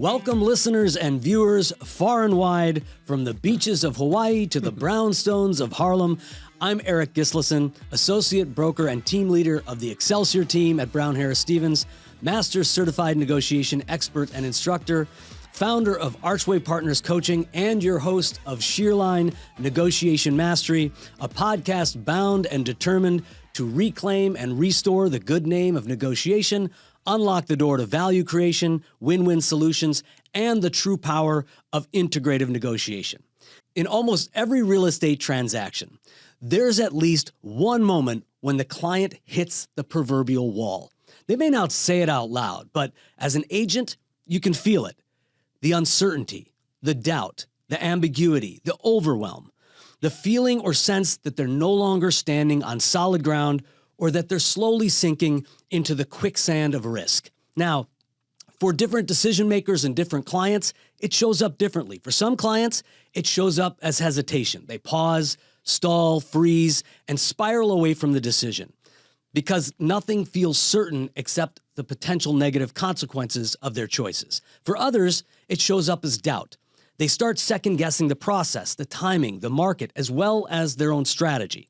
Welcome listeners and viewers far and wide, from the beaches of Hawaii to the brownstones of Harlem. I'm Eric Gislason, Associate Broker and Team Leader of the Excelsior team at Brown Harris Stevens, Master Certified Negotiation Expert and Instructor, founder of Archway Partners Coaching, and your host of Shearline Negotiation Mastery, a podcast bound and determined to reclaim and restore the good name of negotiation, unlock the door to value creation, win-win solutions, and the true power of integrative negotiation. In almost every real estate transaction, there's at least one moment when the client hits the proverbial wall. They may not say it out loud, but as an agent, you can feel it. The uncertainty, the doubt, the ambiguity, the overwhelm, the feeling or sense that they're no longer standing on solid ground, or that they're slowly sinking into the quicksand of risk. Now, for different decision makers and different clients, it shows up differently. For some clients, it shows up as hesitation. They pause, stall, freeze, and spiral away from the decision because nothing feels certain except the potential negative consequences of their choices. For others, it shows up as doubt. They start second-guessing the process, the timing, the market, as well as their own strategy.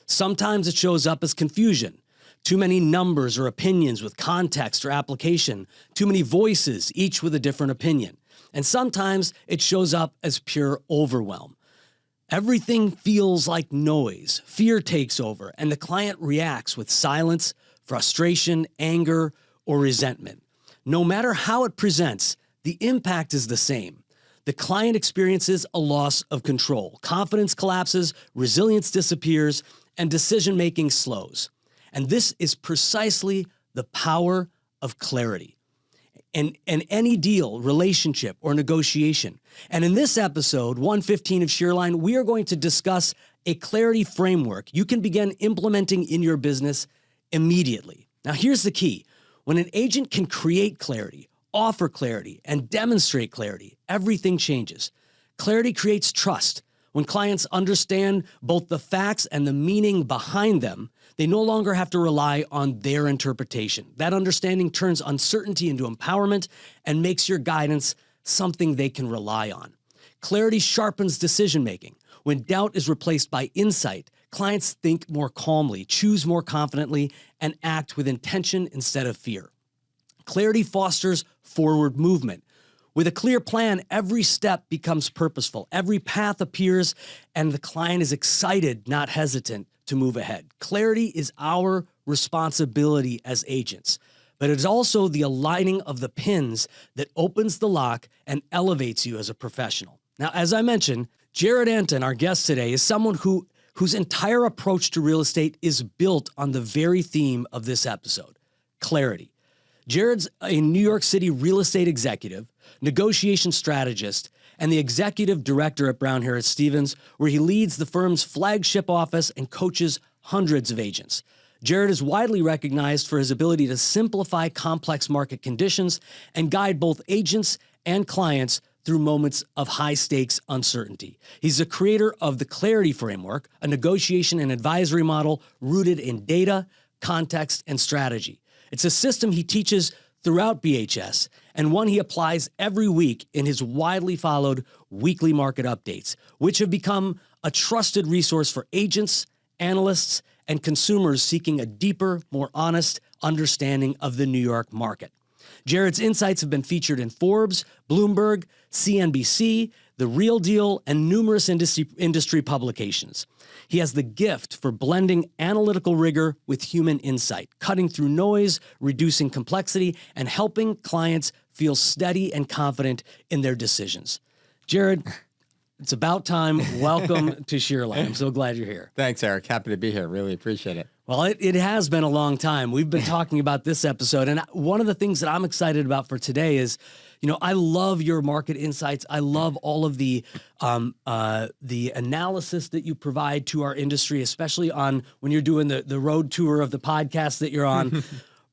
Sometimes it shows up as confusion, too many numbers or opinions with context or application, too many voices, each with a different opinion. And sometimes it shows up as pure overwhelm. Everything feels like noise, fear takes over, and the client reacts with silence, frustration, anger, or resentment. No matter how it presents, the impact is the same. The client experiences a loss of control. Confidence collapses, resilience disappears, and decision-making slows. And this is precisely the power of clarity in any deal, relationship, or negotiation. And in this episode, 115 of Shearline, we are going to discuss a clarity framework you can begin implementing in your business immediately. Now, here's the key. When an agent can create clarity, offer clarity, and demonstrate clarity, everything changes. Clarity creates trust. When clients understand both the facts and the meaning behind them, they no longer have to rely on their interpretation. That understanding turns uncertainty into empowerment and makes your guidance something they can rely on. Clarity sharpens decision-making. When doubt is replaced by insight, clients think more calmly, choose more confidently, and act with intention instead of fear. Clarity fosters forward movement. With a clear plan, every step becomes purposeful. Every path appears, and the client is excited, not hesitant, to move ahead. Clarity is our responsibility as agents, but it's also the aligning of the pins that opens the lock and elevates you as a professional. Now, as I mentioned, Jared Antin, our guest today, is someone whose entire approach to real estate is built on the very theme of this episode, clarity. Jared's a New York City real estate executive, negotiation strategist, and the executive director at Brown Harris Stevens, where he leads the firm's flagship office and coaches hundreds of agents. Jared is widely recognized for his ability to simplify complex market conditions and guide both agents and clients through moments of high-stakes uncertainty. He's the creator of the Clarity Framework, a negotiation and advisory model rooted in data, context, and strategy. It's a system he teaches throughout BHS and one he applies every week in his widely followed weekly market updates, which have become a trusted resource for agents, analysts, and consumers seeking a deeper, more honest understanding of the New York market. Jared's insights have been featured in Forbes, Bloomberg, CNBC, The Real Deal, and numerous industry publications. He has the gift for blending analytical rigor with human insight, cutting through noise, reducing complexity, and helping clients feel steady and confident in their decisions. Jared, it's about time. Welcome to Shearline. I'm so glad you're here. Thanks, Eric. Happy to be here. Really appreciate it. Well, it has been a long time. We've been talking about this episode, and one of the things that I'm excited about for today is, I love your market insights. I love all of the analysis that you provide to our industry, especially on when you're doing the road tour of the podcast that you're on.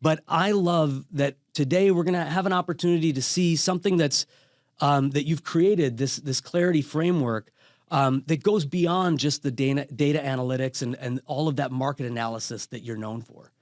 But I love that today we're going to have an opportunity to see something that's that you've created, this clarity framework that goes beyond just the data analytics and all of that market analysis that you're known for.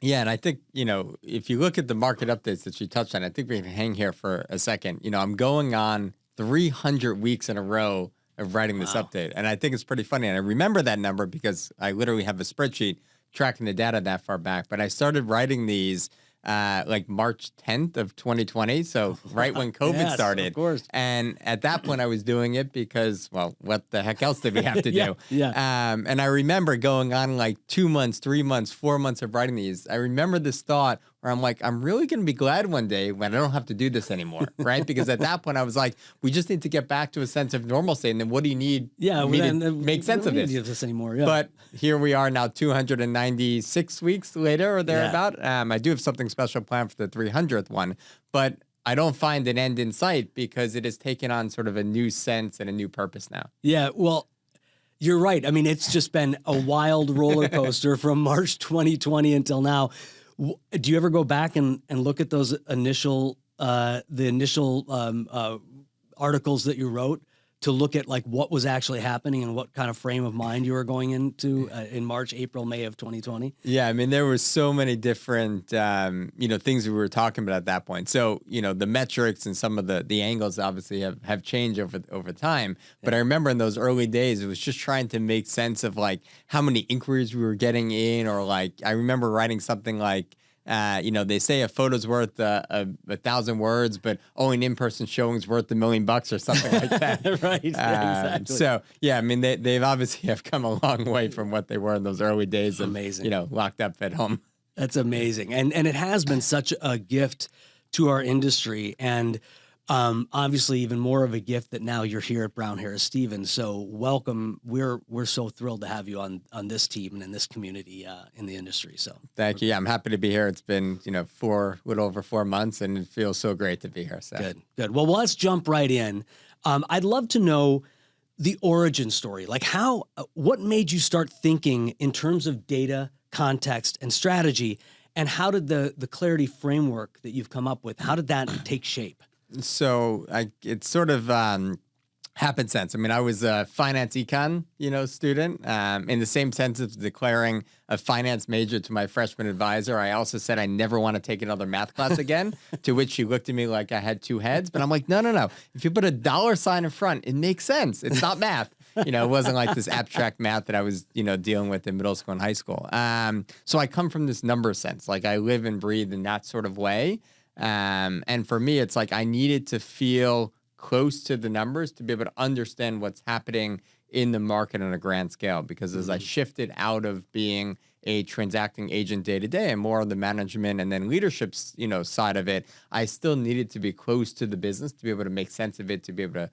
Yeah, and I think, if you look at the market updates that you touched on, I think we can hang here for a second. I'm going on 300 weeks in a row of writing this Wow. update. And I think it's pretty funny. And I remember that number because I literally have a spreadsheet tracking the data that far back. But I started writing these like March 10th of 2020. So right when COVID Yes, started. of course. And at that point, I was doing it because, well, what the heck else did we have to Yeah, do? yeah. And I remember going on like 2 months, 3 months, 4 months of writing these. I remember this thought where I'm like, I'm really going to be glad one day when I don't have to do this anymore, right? Because at that point, I was like, we just need to get back to a sense of normalcy. And then what do you need Yeah, me well, to then, make sense we of don't this? need this anymore. Yeah. But here we are now 296 weeks later or thereabout. I do have something special planned for the 300th one, but I don't find an end in sight because it has taken on sort of a new sense and a new purpose now. Yeah, well, you're right. I mean, it's just been a wild roller coaster from March 2020 until now. Do you ever go back and look at those initial, articles that you wrote to look at like what was actually happening and what kind of frame of mind you were going into in March, April, May of 2020? Yeah, I mean, there were so many different, things we were talking about at that point. So, the metrics and some of the angles obviously have changed over time. But I remember in those early days, it was just trying to make sense of like how many inquiries we were getting in, or like I remember writing something like, they say a photo's worth 1,000 words, but only an in-person showing's worth $1 million or something like that. Right. Yeah, exactly. So yeah, I mean, they've obviously have come a long way from what they were in those early days of, Amazing. locked up at home. That's amazing. And it has been such a gift to our industry. And obviously even more of a gift that now you're here at Brown Harris Stevens. So welcome. We're so thrilled to have you on this team and in this community in the industry. So Thank you. Yeah, I'm happy to be here. It's been, a little over 4 months, and it feels so great to be here. So good. Well, let's jump right in. I'd love to know the origin story. Like what made you start thinking in terms of data, context, and strategy? And how did the clarity framework that you've come up with, how did that take shape? So it's sort of happenstance. I mean, I was a finance econ, student. In the same sense of declaring a finance major to my freshman advisor, I also said I never want to take another math class again, to which she looked at me like I had two heads. But I'm like, no. If you put a dollar sign in front, it makes sense. It's not math. It wasn't like this abstract math that I was, dealing with in middle school and high school. So I come from this number sense. Like I live and breathe in that sort of way. And for me, it's like I needed to feel close to the numbers to be able to understand what's happening in the market on a grand scale. Because as I shifted out of being a transacting agent day to day and more on the management and then leadership, side of it, I still needed to be close to the business to be able to make sense of it, to be able to,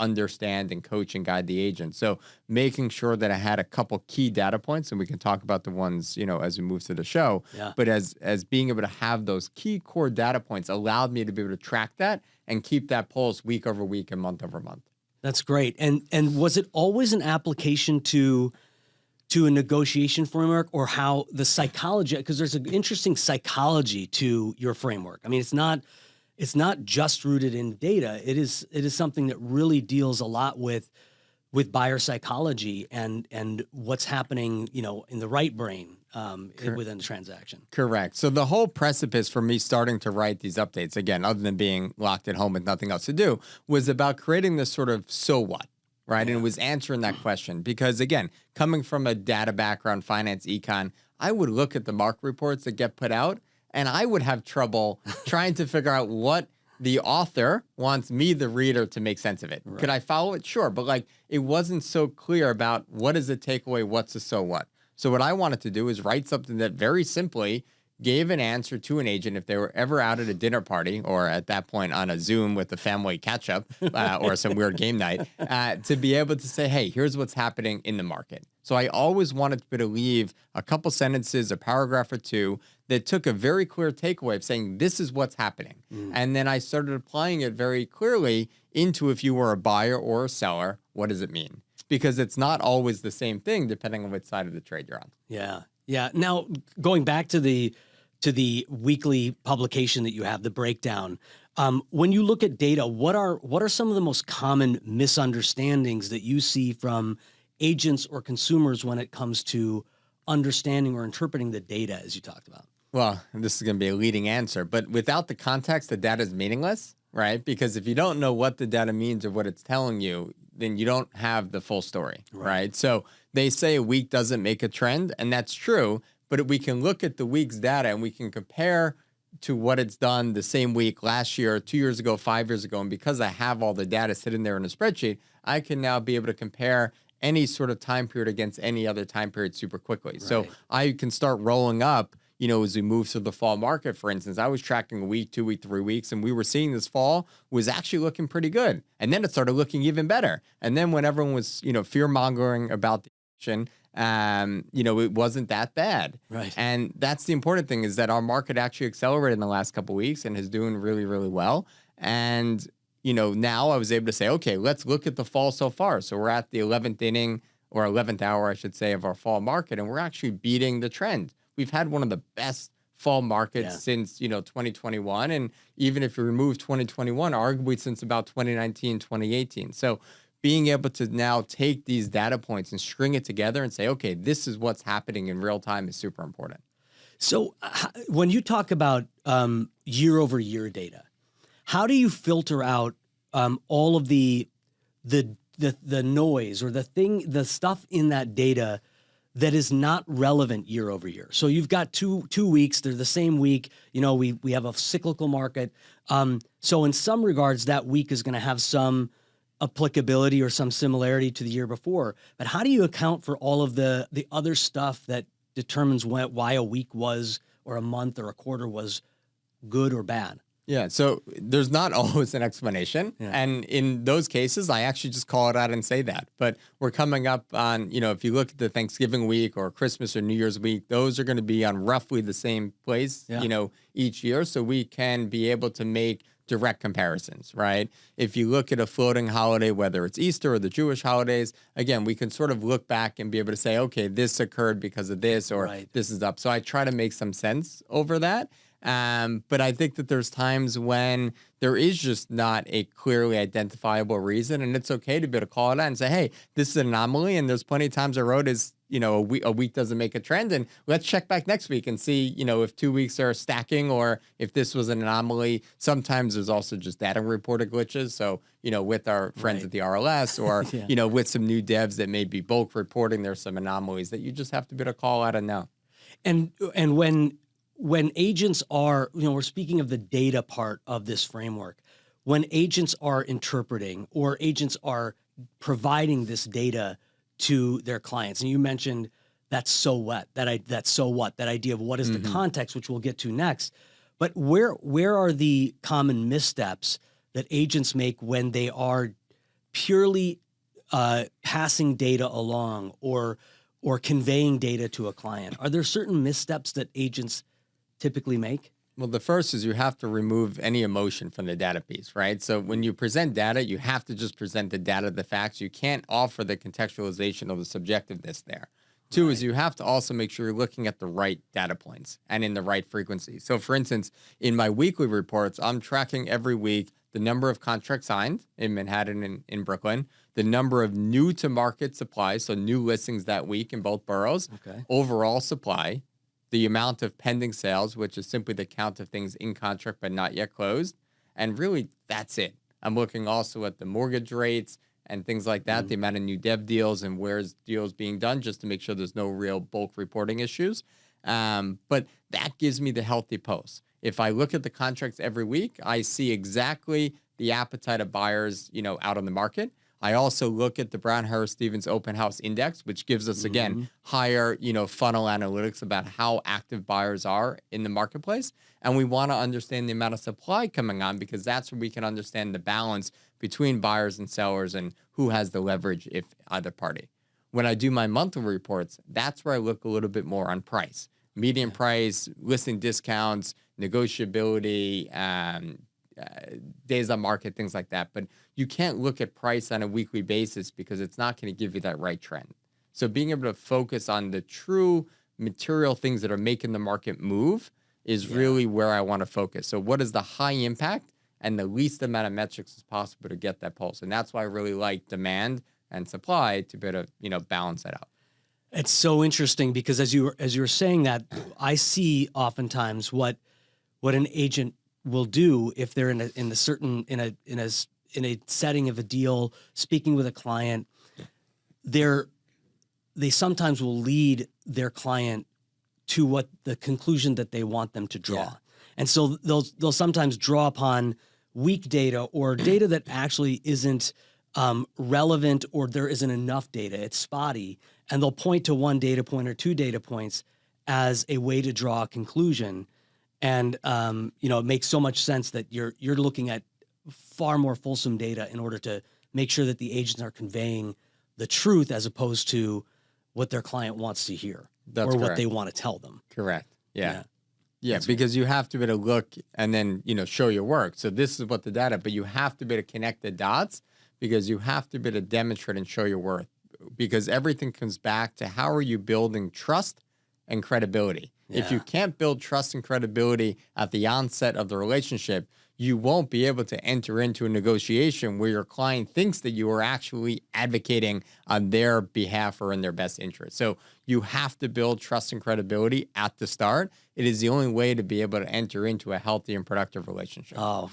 understand and coach and guide the agent. So making sure that I had a couple key data points, and we can talk about the ones, as we move through the show. Yeah. But as being able to have those key core data points allowed me to be able to track that and keep that pulse week over week and month over month. That's great. And was it always an application to a negotiation framework, or how the psychology, because there's an interesting psychology to your framework. I mean, it's not just rooted in data. It is something that really deals a lot with buyer psychology and what's happening, in the right brain within the transaction. Correct. So the whole precipice for me starting to write these updates, again, other than being locked at home with nothing else to do, was about creating this sort of so what, right? Yeah. And it was answering that question because, again, coming from a data background, finance, econ, I would look at the market reports that get put out, and I would have trouble trying to figure out what the author wants me, the reader, to make sense of it. Right. Could I follow it? Sure. But it wasn't so clear about what is the takeaway, what's the so what. So what I wanted to do is write something that very simply gave an answer to an agent if they were ever out at a dinner party or at that point on a Zoom with a family catch-up or some weird game night, to be able to say, hey, here's what's happening in the market. So I always wanted to leave a couple sentences, a paragraph or two that took a very clear takeaway of saying, this is what's happening. And then I started applying it very clearly into if you were a buyer or a seller, what does it mean? Because it's not always the same thing depending on which side of the trade you're on. Yeah. Yeah. Now, going back to the weekly publication that you have, the breakdown, when you look at data, what are some of the most common misunderstandings that you see from agents or consumers when it comes to understanding or interpreting the data, as you talked about? Well, this is going to be a leading answer, but without the context, the data is meaningless, right? Because if you don't know what the data means or what it's telling you, then you don't have the full story, right? So they say a week doesn't make a trend, and that's true, but we can look at the week's data and we can compare to what it's done the same week last year, 2 years ago, 5 years ago. And because I have all the data sitting there in a spreadsheet, I can now be able to compare any sort of time period against any other time period super quickly. So I can start rolling up, as we move through the fall market. For instance, I was tracking a week, 2 week, 3 weeks, and we were seeing this fall was actually looking pretty good. And then it started looking even better. And then when everyone was, fear mongering about the election, it wasn't that bad. Right. And that's the important thing, is that our market actually accelerated in the last couple of weeks and is doing really, really well. And, now I was able to say, okay, let's look at the fall so far. So we're at the 11th inning, or 11th hour, I should say, of our fall market, and we're actually beating the trend. We've had one of the best fall markets since, 2021. And even if you remove 2021, arguably since about 2019, 2018. So being able to now take these data points and string it together and say, okay, this is what's happening in real time is super important. So when you talk about year over year data, how do you filter out all of the noise or the stuff in that data that is not relevant year over year? So you've got two weeks, they're the same week. We have a cyclical market. So in some regards, that week is going to have some applicability or some similarity to the year before. But how do you account for all of the other stuff that determines why a week was, or a month or a quarter was good or bad? Yeah, so there's not always an explanation. Yeah. And in those cases, I actually just call it out and say that. But we're coming up on, if you look at the Thanksgiving week or Christmas or New Year's week, those are going to be on roughly the same place, each year. So we can be able to make direct comparisons, right? If you look at a floating holiday, whether it's Easter or the Jewish holidays, again, we can sort of look back and be able to say, okay, this occurred because of this, or this is up. So I try to make some sense over that. But I think that there's times when there is just not a clearly identifiable reason, and it's okay to be able to call it out and say, hey, this is an anomaly. And there's plenty of times I wrote is, a week doesn't make a trend, and let's check back next week and see, if 2 weeks are stacking or if this was an anomaly. Sometimes there's also just data reporter glitches. So, with our friends at the RLS or, with some new devs that may be bulk reporting, there's some anomalies that you just have to be able to call out and know. And when agents are, we're speaking of the data part of this framework, when agents are interpreting or agents are providing this data to their clients, and you mentioned that's so what, that idea of what is the context, which we'll get to next. But where are the common missteps that agents make when they are purely passing data along or conveying data to a client? Are there certain missteps that agents typically make? Well, the first is you have to remove any emotion from the data piece, right? So when you present data, you have to just present the data, the facts. You can't offer the contextualization or the subjectiveness there. Two is you have to also make sure you're looking at the right data points and in the right frequency. So for instance, in my weekly reports, I'm tracking every week the number of contracts signed in Manhattan and in Brooklyn, the number of new to market supply, so new listings that week in both boroughs, overall supply, the amount of pending sales, which is simply the count of things in contract but not yet closed. And really, that's it. I'm looking also at the mortgage rates and things like that, the amount of new dev deals and where's deals being done, just to make sure there's no real bulk reporting issues. But that gives me the healthy pulse. If I look at the contracts every week, I see exactly the appetite of buyers, out on the market. I also look at the Brown Harris Stevens Open House Index, which gives us, again, higher, funnel analytics about how active buyers are in the marketplace. And we want to understand the amount of supply coming on, because that's where we can understand the balance between buyers and sellers and who has the leverage, if either party. When I do my monthly reports, that's where I look a little bit more on price, median price, listing discounts, negotiability, days on market, things like that. But you can't look at price on a weekly basis because it's not going to give you that right trend. So being able to focus on the true material things that are making the market move is really where I want to focus. So what is the high impact and the least amount of metrics as possible to get that pulse? And that's why I really like demand and supply to be able to, balance that out. It's so interesting because as you were saying that, I see oftentimes what an agent will do if they're in a setting of a deal, speaking with a client. They sometimes will lead their client to what the conclusion that they want them to draw. Yeah. And so they'll sometimes draw upon weak data or data that actually isn't relevant, or there isn't enough data. It's spotty. And they'll point to one data point or two data points as a way to draw a conclusion. And, it makes so much sense that you're looking at far more fulsome data in order to make sure that the agents are conveying the truth as opposed to what their client wants to hear. That's or what correct. they want to tell them. Correct. Yeah. Yeah, because you have to be able to look and then, show your work. So this is what the data, but you have to be able to connect the dots because you have to be able to demonstrate and show your worth, because everything comes back to how are you building trust and credibility. Yeah. If you can't build trust and credibility at the onset of the relationship, you won't be able to enter into a negotiation where your client thinks that you are actually advocating on their behalf or in their best interest. So you have to build trust and credibility at the start. It is the only way to be able to enter into a healthy and productive relationship. Oh,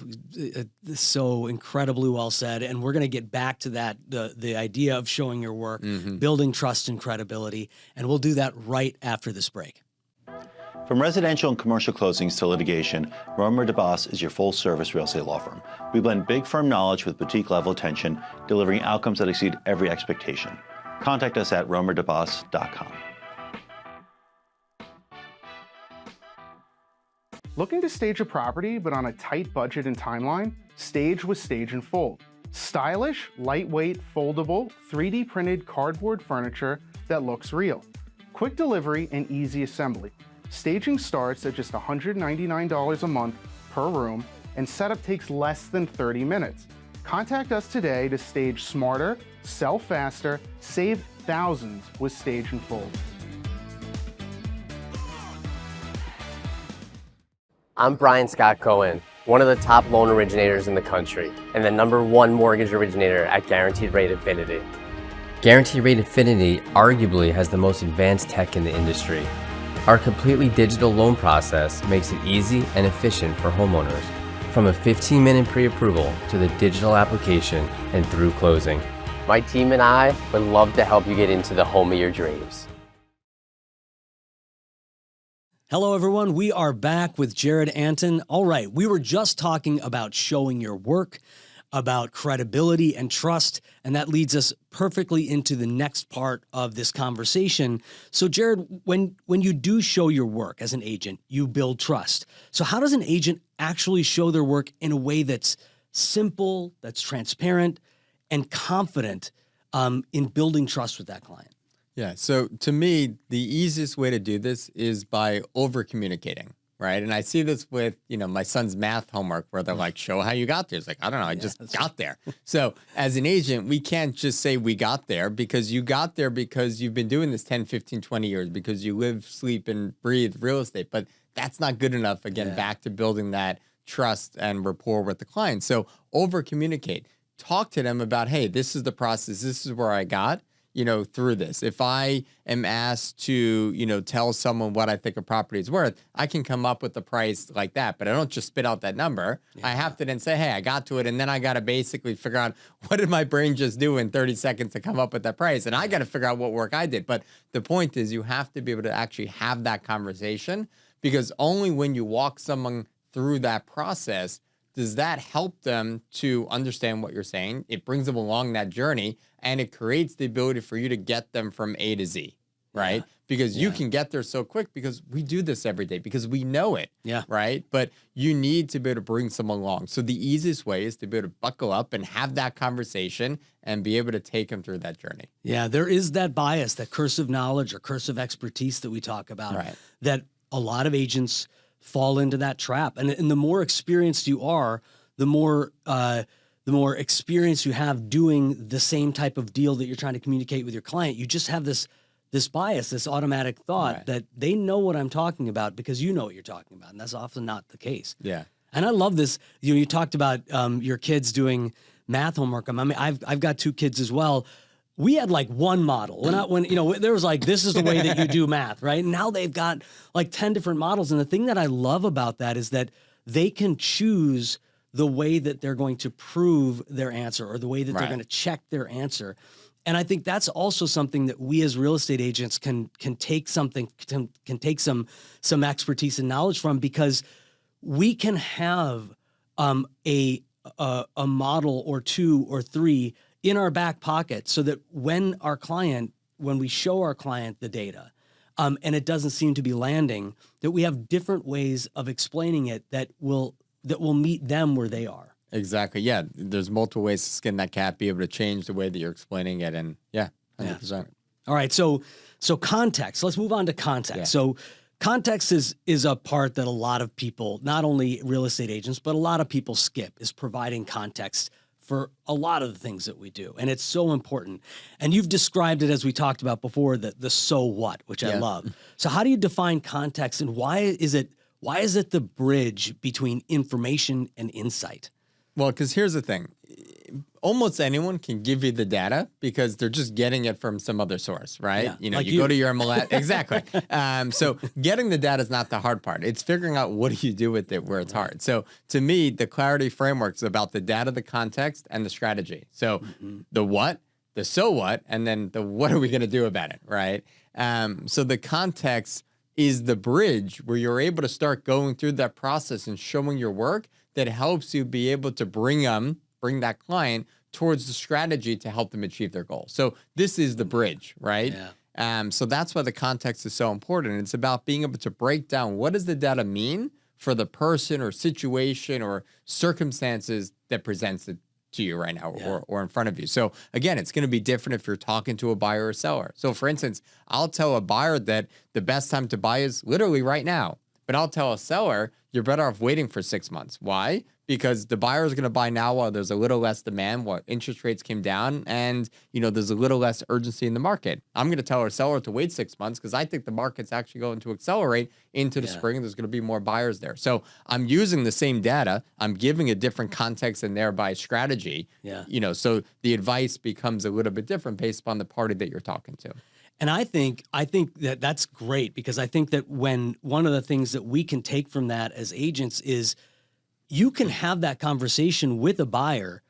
so incredibly well said. And we're going to get back to that, the idea of showing your work, building trust and credibility. And we'll do that right after this break. From residential and commercial closings to litigation, Romer DeBoss is your full-service real estate law firm. We blend big firm knowledge with boutique-level attention, delivering outcomes that exceed every expectation. Contact us at romerdeboss.com. Looking to stage a property but on a tight budget and timeline? Stage with Stage and Fold. Stylish, lightweight, foldable, 3D printed cardboard furniture that looks real. Quick delivery and easy assembly. Staging starts at just $199 a month per room, and setup takes less than 30 minutes. Contact us today to stage smarter, sell faster, save thousands with Stage and Fold. I'm Brian Scott Cohen, one of the top loan originators in the country, and the #1 mortgage originator at Guaranteed Rate Infinity. Guaranteed Rate Infinity arguably has the most advanced tech in the industry. Our completely digital loan process makes it easy and efficient for homeowners, from a 15-minute pre-approval to the digital application and through closing. My team and I would love to help you get into the home of your dreams. Hello, everyone. We are back with Jared Antin. All right, we were just talking about showing your work, about credibility and trust, and that leads us perfectly into the next part of this conversation. So, Jared, when you do show your work as an agent, you build trust. So how does an agent actually show their work in a way that's simple, that's transparent, and confident in building trust with that client? Yeah. So to me, the easiest way to do this is by over communicating, right? And I see this with, my son's math homework where they're like, show how you got there. It's like, I don't know, I just got there. So as an agent, we can't just say we got there, because you got there because you've been doing this 10, 15, 20 years, because you live, sleep, and breathe real estate. But that's not good enough, again, back to building that trust and rapport with the client. So over communicate. Talk to them about, hey, this is the process. This is where I got, through this. If I am asked to, tell someone what I think a property is worth, I can come up with the price like that, but I don't just spit out that number. I have to then say, hey, I got to it. And then I got to basically figure out, what did my brain just do in 30 seconds to come up with that price? And I got to figure out what work I did. But the point is, you have to be able to actually have that conversation, because only when you walk someone through that process does that help them to understand what you're saying. It brings them along that journey, and it creates the ability for you to get them from A to Z, right? Because you can get there so quick, because we do this every day, because we know it, right? But you need to be able to bring someone along. So the easiest way is to be able to buckle up and have that conversation and be able to take them through that journey. Yeah, there is that bias, that curse of knowledge or curse of expertise that we talk about, that a lot of agents fall into that trap. And the more experienced you are, the more experience you have doing the same type of deal that you're trying to communicate with your client. You just have this bias, this automatic thought that they know what I'm talking about because you know what you're talking about. And that's often not the case. Yeah. And I love this. You talked about your kids doing math homework. I mean, I've got 2 kids as well. we had like one model. There was like, this is the way that you do math, right? And now they've got like 10 different models. And the thing that I love about that is that they can choose the way that they're going to prove their answer or the way that they're going to check their answer. And I think that's also something that we as real estate agents can take some expertise and knowledge from, because we can have a model or two or three in our back pocket, so that when we show our client the data, and it doesn't seem to be landing, that we have different ways of explaining it that will meet them where they are. Exactly. Yeah. There's multiple ways to skin that cat, be able to change the way that you're explaining it. And 100%. All right. So context, let's move on to context. Yeah. So context is a part that a lot of people, not only real estate agents, but a lot of people skip, is providing context for a lot of the things that we do. And it's so important. And you've described it, as we talked about before, the so what, which I love. So how do you define context, and why is it the bridge between information and insight? Well, because here's the thing. Almost anyone can give you the data because they're just getting it from some other source, right? Yeah, you know, like you go to your MLS. Exactly. So getting the data is not the hard part. It's figuring out what do you do with it where it's hard. So to me, the clarity framework is about the data, the context, and the strategy. So the what, the so what, and then the what are we going to do about it, right? So the context is the bridge where you're able to start going through that process and showing your work that helps you be able to bring that client towards the strategy to help them achieve their goal. So this is the bridge, right? Yeah. So that's why the context is so important. It's about being able to break down what does the data mean for the person or situation or circumstances that presents it to you right now or in front of you. So again, it's going to be different if you're talking to a buyer or seller. So for instance, I'll tell a buyer that the best time to buy is literally right now. But I'll tell a seller, you're better off waiting for 6 months. Why? Because the buyer is going to buy now while there's a little less demand, while interest rates came down, and there's a little less urgency in the market. I'm going to tell our seller to wait 6 months because I think the market's actually going to accelerate into the spring. There's going to be more buyers there. So I'm using the same data. I'm giving a different context and thereby strategy. Yeah. So the advice becomes a little bit different based upon the party that you're talking to. And I think that that's great, because I think that one of the things that we can take from that as agents is you can have that conversation with a buyer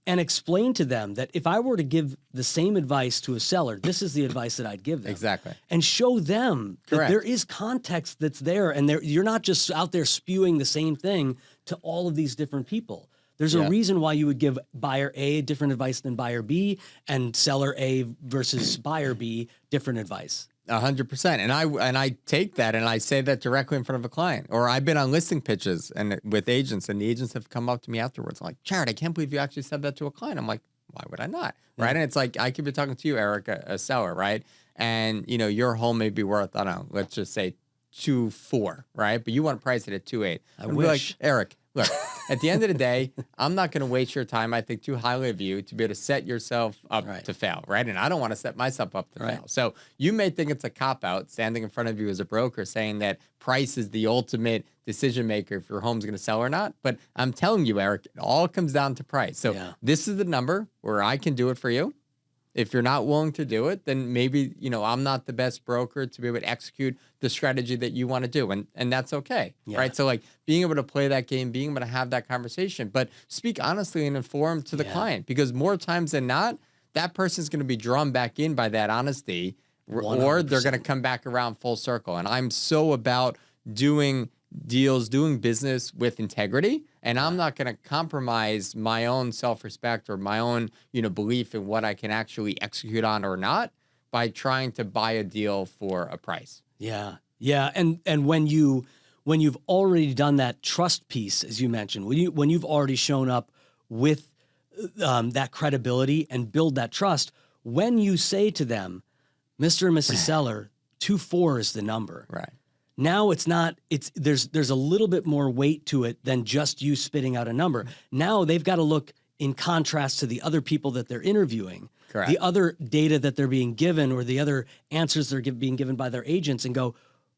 and explain to them that if I were to give the same advice to a seller, this is the advice that I'd give them. Exactly. And show them that there is context that's there, and you're not just out there spewing the same thing to all of these different people. There's a reason why you would give buyer A different advice than buyer B, and seller A versus buyer B different advice. 100%. And I take that and I say that directly in front of a client. Or I've been on listing pitches and with agents, and the agents have come up to me afterwards like, Jared, I can't believe you actually said that to a client. I'm like, why would I not? Right. And it's like, I could be talking to you, Eric, a seller, right? And your home may be worth, I don't know, let's just say 2.4, right? But you want to price it at 2.8. I wish. Like, Eric, look, at the end of the day, I'm not going to waste your time, I think, too highly of you to be able to set yourself up to fail, right? And I don't want to set myself up to fail. So you may think it's a cop-out standing in front of you as a broker saying that price is the ultimate decision maker if your home's going to sell or not. But I'm telling you, Eric, it all comes down to price. So this is the number where I can do it for you. If you're not willing to do it, then maybe, I'm not the best broker to be able to execute the strategy that you want to do. And that's okay, right? So like being able to play that game, being able to have that conversation, but speak honestly and informed to the client, because more times than not, that person's going to be drawn back in by that honesty 100%. Or they're going to come back around full circle. And I'm so about doing deals, doing business with integrity. And I'm not going to compromise my own self-respect or my own, belief in what I can actually execute on or not by trying to buy a deal for a price. Yeah. Yeah. And when you've already done that trust piece, as you mentioned, when you've already shown up with that credibility and build that trust, when you say to them, Mr. and Mrs. Seller, 2.4 is the number. Right. Now there's a little bit more weight to it than just you spitting out a number. Now they've got to look in contrast to the other people that they're interviewing, Correct. the other data that they're being given, or the other answers they're being given by their agents, and go,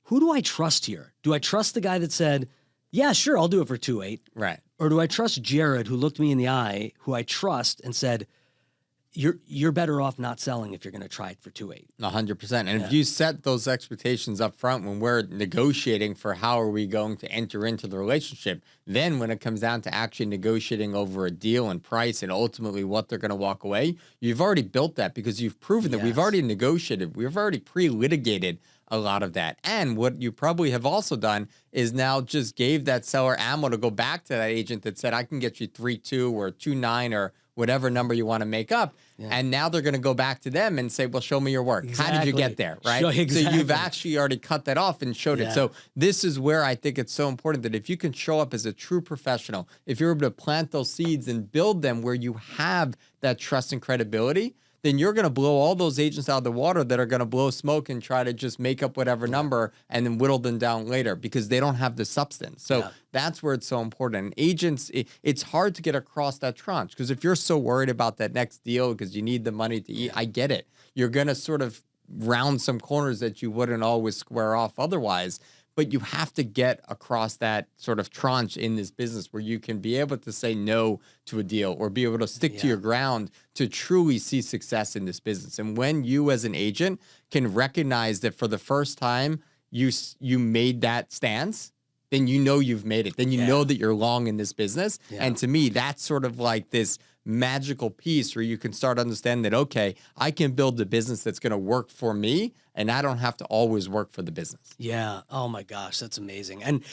who do I trust here? Do I trust the guy that said, yeah, sure, I'll do it for 2.8? Right. Or do I trust Jared, who looked me in the eye, who I trust and said, you're better off not selling if you're going to try it for 2.8. 100%. And if you set those expectations up front when we're negotiating for how are we going to enter into the relationship, then when it comes down to actually negotiating over a deal and price and ultimately what they're going to walk away, you've already built that because you've proven that we've already negotiated. We've already pre-litigated a lot of that. And what you probably have also done is now just gave that seller ammo to go back to that agent that said, I can get you 3.2 or 2.9 or whatever number you want to make up. And now they're going to go back to them and say, well, show me your work. How did you get there? Right. So you've actually already cut that off and showed it. So this is where I think it's so important that if you can show up as a true professional, if you're able to plant those seeds and build them where you have that trust and credibility, then you're going to blow all those agents out of the water that are going to blow smoke and try to just make up whatever number and then whittle them down later because they don't have the substance. So that's where it's so important. And agents, it's hard to get across that tranche because if you're so worried about that next deal because you need the money to eat, I get it. You're going to sort of round some corners that you wouldn't always square off otherwise. But you have to get across that sort of tranche in this business where you can be able to say no to a deal or be able to stick to your ground to truly see success in this business. And when you as an agent can recognize that for the first time you made that stance, then you know you've made it. Then you know that you're long in this business. And to me, that's sort of like this magical piece where you can start understanding that, okay, I can build a business that's going to work for me and I don't have to always work for the business. Yeah. Oh my gosh, that's amazing. And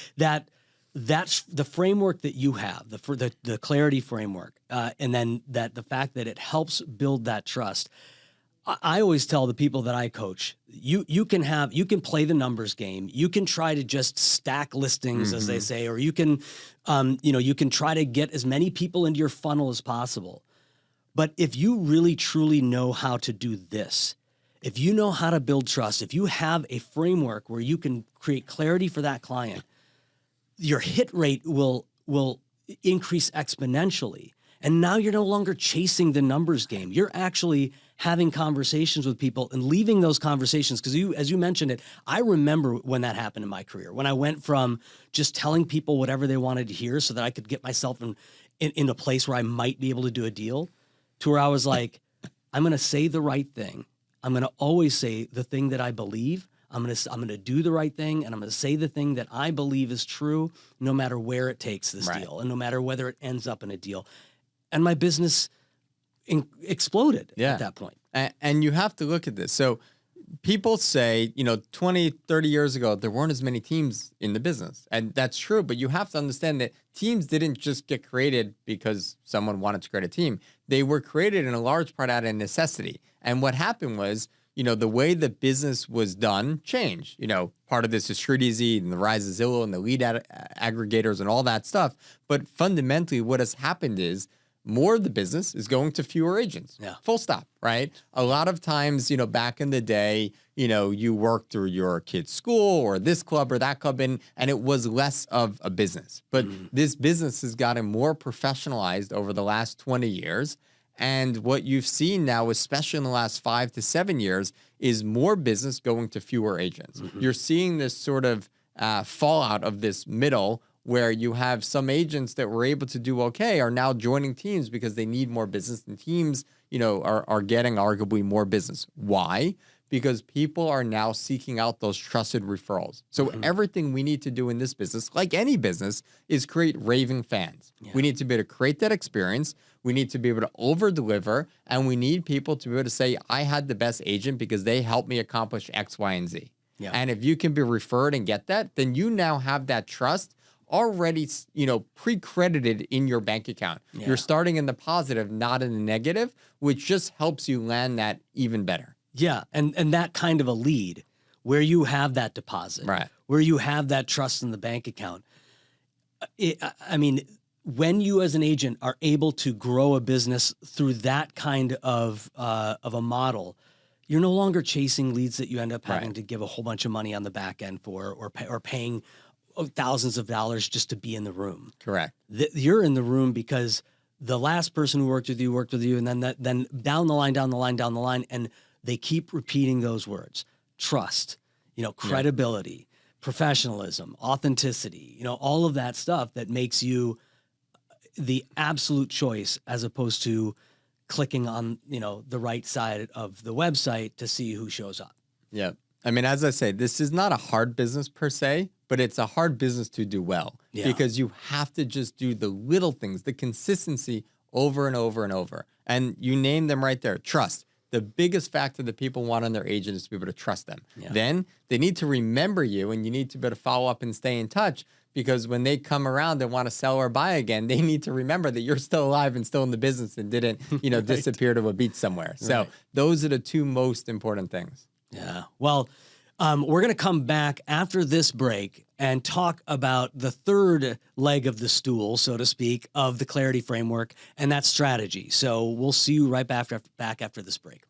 that's the framework that you have, the clarity framework, and then the fact that it helps build that trust. I always tell the people that I coach, you can play the numbers game. You can try to just stack listings, as they say, or you can, you can try to get as many people into your funnel as possible. But if you really truly know how to do this, if you know how to build trust, if you have a framework where you can create clarity for that client, your hit rate will increase exponentially. And now you're no longer chasing the numbers game. You're actually having conversations with people and leaving those conversations. Because as you mentioned it, I remember when that happened in my career, when I went from just telling people whatever they wanted to hear so that I could get myself in a place where I might be able to do a deal, to where I was like, I'm going to say the right thing. I'm going to always say the thing that I believe. I'm going to do the right thing, and I'm going to say the thing that I believe is true, no matter where it takes this deal, and no matter whether it ends up in a deal. And my business exploded at that point. And you have to look at this. So people say, 20, 30 years ago, there weren't as many teams in the business. And that's true. But you have to understand that teams didn't just get created because someone wanted to create a team. They were created in a large part out of necessity. And what happened was, the way the business was done changed. Part of this is StreetEasy and the rise of Zillow and the lead aggregators and all that stuff. But fundamentally, what has happened is more of the business is going to fewer agents. Full stop, right? A lot of times, back in the day, you worked through your kid's school or this club or that club, and it was less of a business. But this business has gotten more professionalized over the last 20 years. And what you've seen now, especially in the last 5 to 7 years, is more business going to fewer agents. You're seeing this sort of fallout of this middle where you have some agents that were able to do okay are now joining teams because they need more business, and teams, are getting arguably more business. Why? Because people are now seeking out those trusted referrals. So everything we need to do in this business, like any business, is create raving fans. We need to be able to create that experience. We need to be able to over-deliver, and we need people to be able to say, I had the best agent because they helped me accomplish X, Y, and Z. And if you can be referred and get that, then you now have that trust already, pre-credited in your bank account. You're starting in the positive, not in the negative, which just helps you land that even better. Yeah, and that kind of a lead where you have that deposit, where you have that trust in the bank account. When you as an agent are able to grow a business through that kind of a model, you're no longer chasing leads that you end up having to give a whole bunch of money on the back end for, or paying thousands of dollars just to be in the room. Correct. You're in the room because the last person who worked with you, and then down the line, and they keep repeating those words: trust, credibility, professionalism, authenticity, all of that stuff that makes you the absolute choice, as opposed to clicking on, the right side of the website to see who shows up. Yeah. I mean, as I say, this is not a hard business per se, but it's a hard business to do well because you have to just do the little things, the consistency over and over and over. And you name them right there. Trust. The biggest factor that people want on their agent is to be able to trust them. Yeah. Then they need to remember you, and you need to be able to follow up and stay in touch, because when they come around and want to sell or buy again, they need to remember that you're still alive and still in the business and didn't, right. disappear to a beach somewhere. So those are the two most important things. Yeah. Well, we're going to come back after this break and talk about the third leg of the stool, so to speak, of the clarity framework, and that's strategy. So we'll see you right back after this break.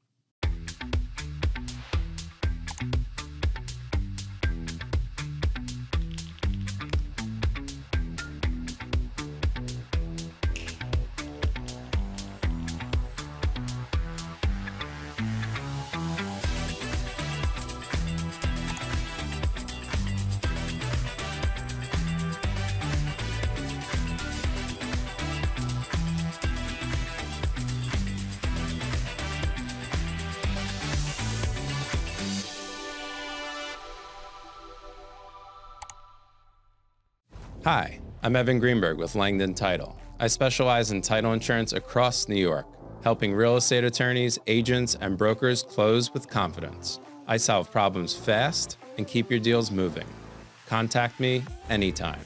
Hi, I'm Evan Greenberg with Langdon Title. I specialize in title insurance across New York, helping real estate attorneys, agents, and brokers close with confidence. I solve problems fast and keep your deals moving. Contact me anytime.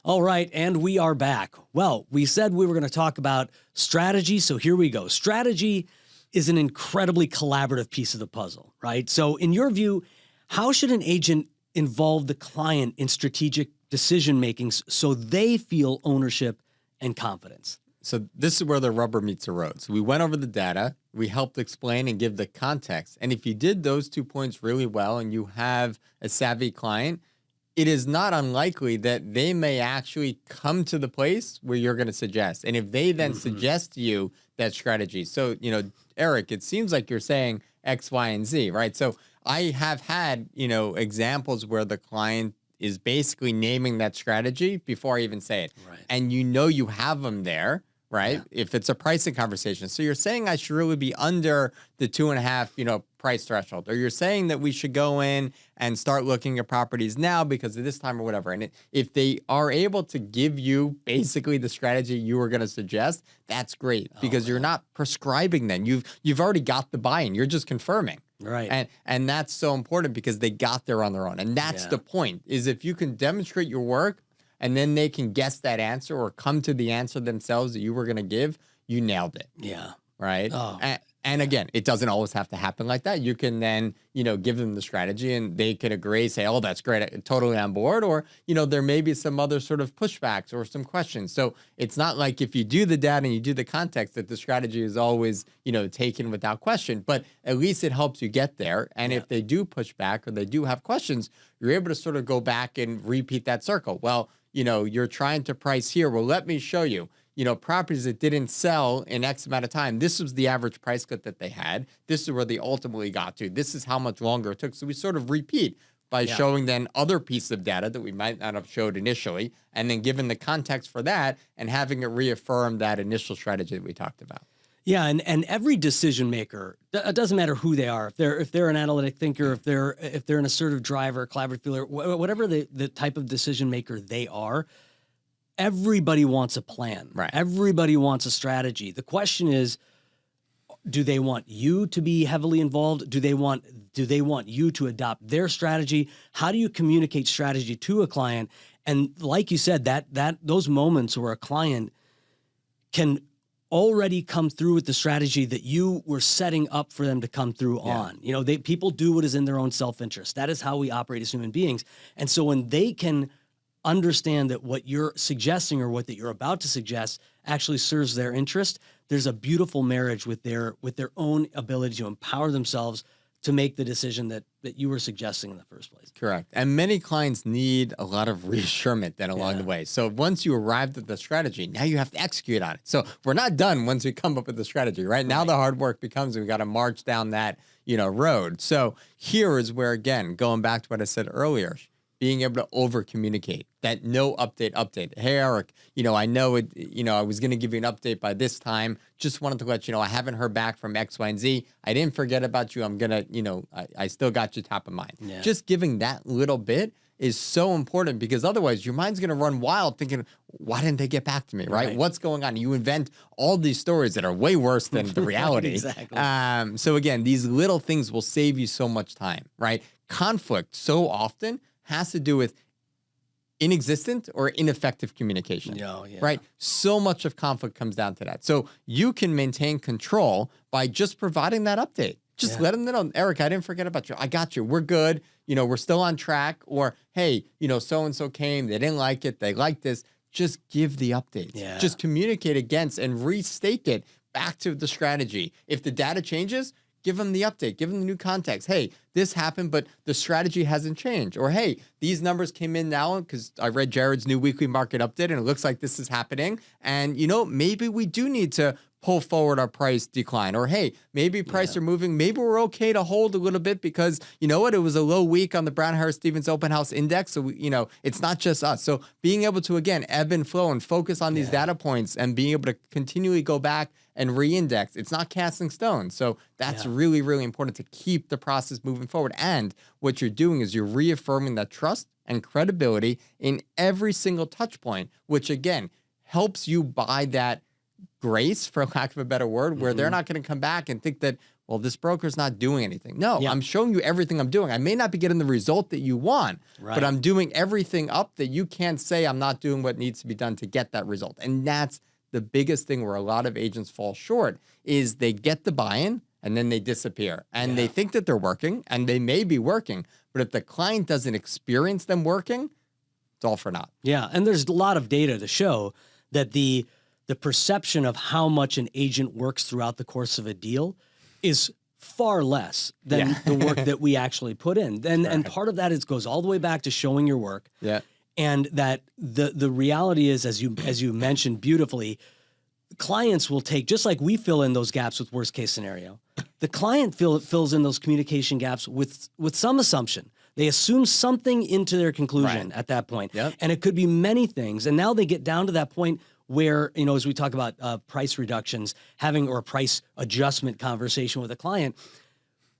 All right, and we are back. Well, we said we were going to talk about strategy, so here we go. Strategy is an incredibly collaborative piece of the puzzle, right? So in your view, how should an agent involve the client in strategic decision making so they feel ownership and confidence? So this is where the rubber meets the road. So we went over the data, we helped explain and give the context. And if you did those 2 points really well and you have a savvy client, it is not unlikely that they may actually come to the place where you're going to suggest. And if they then suggest to you that strategy. So, Eric, it seems like you're saying X, Y, and Z, right? So I have had, examples where the client is basically naming that strategy before I even say it. Right. And you have them there, right? Yeah. If it's a pricing conversation. So you're saying I should really be under the 2.5, price threshold, or you're saying that we should go in and start looking at properties now because of this time or whatever. And if they are able to give you basically the strategy you were going to suggest, that's great because you're not prescribing then. You've already got the buy-in. You're just confirming. Right. And that's so important because they got there on their own. And that's the point, is if you can demonstrate your work and then they can guess that answer or come to the answer themselves that you were going to give, you nailed it. Yeah. Right. Oh. And again, it doesn't always have to happen like that. You can then, give them the strategy and they could agree, say, oh, that's great, I'm totally on board. Or, there may be some other sort of pushbacks or some questions. So it's not like if you do the data and you do the context that the strategy is always, taken without question, but at least it helps you get there. And if they do push back or they do have questions, you're able to sort of go back and repeat that circle. Well, you're trying to price here. Well, let me show you. Properties that didn't sell in X amount of time. This was the average price cut that they had. This is where they ultimately got to. This is how much longer it took. So we sort of repeat by showing then other pieces of data that we might not have showed initially, and then given the context for that and having it reaffirm that initial strategy that we talked about. Yeah, and every decision maker, it doesn't matter who they are. If they're an analytic thinker, if they're an assertive driver, collaborative feeler, whatever the type of decision maker they are, everybody wants a plan. Right. Everybody wants a strategy. The question is, do they want you to be heavily involved? Do they want you to adopt their strategy? How do you communicate strategy to a client? And like you said, that those moments where a client can already come through with the strategy that you were setting up for them to come through on. People do what is in their own self-interest. That is how we operate as human beings. And so when they can understand that what you're suggesting or what that you're about to suggest actually serves their interest, there's a beautiful marriage with their own ability to empower themselves to make the decision that you were suggesting in the first place. Correct. And many clients need a lot of reassurance then along the way. So once you arrived at the strategy, now you have to execute on it. So we're not done once we come up with the strategy, right? Now the hard work becomes we got to march down that, road. So here is where, again, going back to what I said earlier, being able to over communicate, that no update. Hey, Eric, I know it, I was going to give you an update by this time. Just wanted to let you know, I haven't heard back from X, Y, and Z. I didn't forget about you. I'm going to, I still got you top of mind. Yeah. Just giving that little bit is so important, because otherwise your mind's going to run wild thinking, why didn't they get back to me, right? What's going on? You invent all these stories that are way worse than the reality. Exactly. So again, these little things will save you so much time, right? Conflict so often has to do with inexistent or ineffective communication, right? So much of conflict comes down to that. So you can maintain control by just providing that update. Just letting them know, Eric, I didn't forget about you. I got you. We're good. We're still on track. Or, hey, so-and-so came. They didn't like it. They liked this. Just give the updates. Just communicate against and restate it back to the strategy. If the data changes, give them the update. Give them the new context. Hey, this happened, but the strategy hasn't changed. Or, hey, these numbers came in now because I read Jared's new weekly market update, and it looks like this is happening. And, maybe we do need to pull forward our price decline. Or, hey, maybe prices are moving. Maybe we're okay to hold a little bit because, you know what, it was a low week on the Brown Harris Stevens Open House Index. So, it's not just us. So being able to, again, ebb and flow and focus on these data points and being able to continually go back and re-index, it's not casting stones. So that's really, really important to keep the process moving forward. And what you're doing is you're reaffirming that trust and credibility in every single touch point, which again, helps you buy that grace, for lack of a better word, where they're not going to come back and think that, well, this broker's not doing anything. No, I'm showing you everything I'm doing. I may not be getting the result that you want, but I'm doing everything up that you can't say I'm not doing what needs to be done to get that result. And that's the biggest thing where a lot of agents fall short, is they get the buy-in and then they disappear. And they think that they're working, and they may be working, but if the client doesn't experience them working, it's all for naught. Yeah, and there's a lot of data to show that the perception of how much an agent works throughout the course of a deal is far less than the work that we actually put in. And part of that goes all the way back to showing your work. Yeah. And that the reality is, as you mentioned beautifully, clients will take, just like we fill in those gaps with worst case scenario, the client fills in those communication gaps with some assumption. They assume something into their conclusion at that point. And it could be many things. And now they get down to that point where, as we talk about price reductions, or a price adjustment conversation with a client,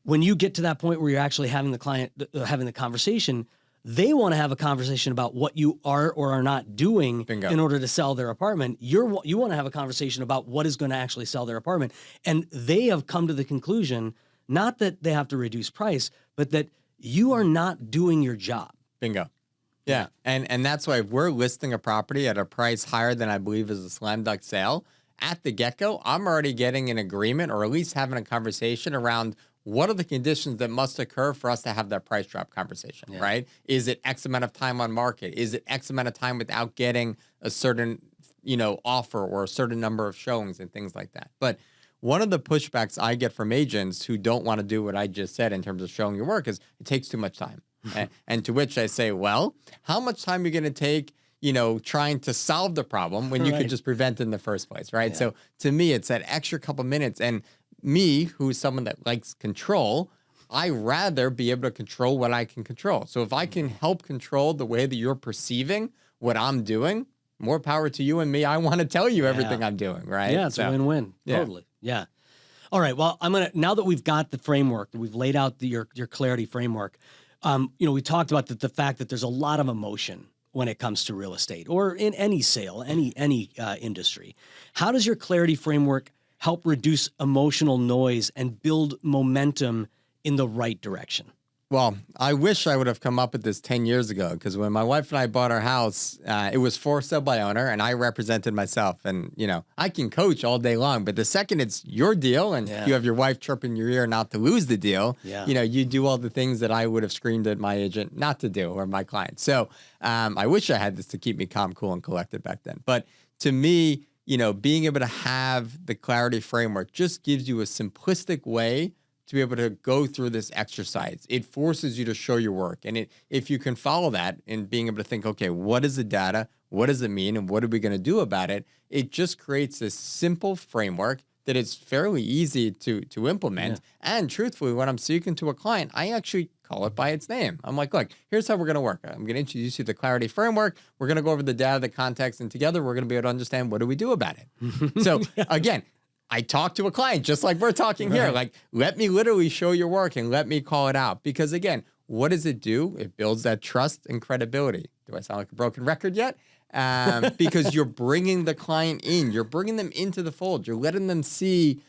when you get to that point where you're actually having the client having the conversation, they want to have a conversation about what you are or are not doing in order to sell their apartment. You want to have a conversation about what is going to actually sell their apartment. And they have come to the conclusion, not that they have to reduce price, but that you are not doing your job. Bingo. Yeah. And that's why if we're listing a property at a price higher than I believe is a slam dunk sale, at the get-go, I'm already getting an agreement, or at least having a conversation around what are the conditions that must occur for us to have that price drop conversation, right? Is it X amount of time on market? Is it X amount of time without getting a certain, offer or a certain number of showings and things like that? But one of the pushbacks I get from agents who don't want to do what I just said in terms of showing your work is it takes too much time. And to which I say, well, how much time are you going to take, trying to solve the problem when you could just prevent it in the first place, right? So to me, it's that extra couple minutes. And me, who's someone that likes control, I rather be able to control what I can control. So if I can help control the way that you're perceiving what I'm doing, more power to you and me. I want to tell you everything I'm doing, right? Yeah, it's a win-win. Totally. Yeah. All right. Well, now that we've got the framework, that we've laid out your clarity framework, we talked about the fact that there's a lot of emotion when it comes to real estate or in any sale, any industry. How does your clarity framework help reduce emotional noise and build momentum in the right direction? Well, I wish I would have come up with this 10 years ago, because when my wife and I bought our house, it was for sale by owner, and I represented myself. And, I can coach all day long, but the second it's your deal and you have your wife chirping your ear not to lose the deal, you do all the things that I would have screamed at my agent not to do, or my client. So I wish I had this to keep me calm, cool, and collected back then. But to me, being able to have the clarity framework just gives you a simplistic way to be able to go through this exercise. It forces you to show your work. And if you can follow that and being able to think, okay, what is the data? What does it mean? And what are we going to do about it? It just creates this simple framework that is fairly easy to implement. And truthfully, when I'm speaking to a client, I actually call it by its name. I'm like, look, here's how we're going to work. I'm going to introduce you to the clarity framework. We're going to go over the data, the context, and together we're going to be able to understand what do we do about it. So again, I talk to a client just like we're talking here. Like, let me literally show your work and let me call it out. Because again, what does it do? It builds that trust and credibility. Do I sound like a broken record yet? Because you're bringing the client in. You're bringing them into the fold. You're letting them see,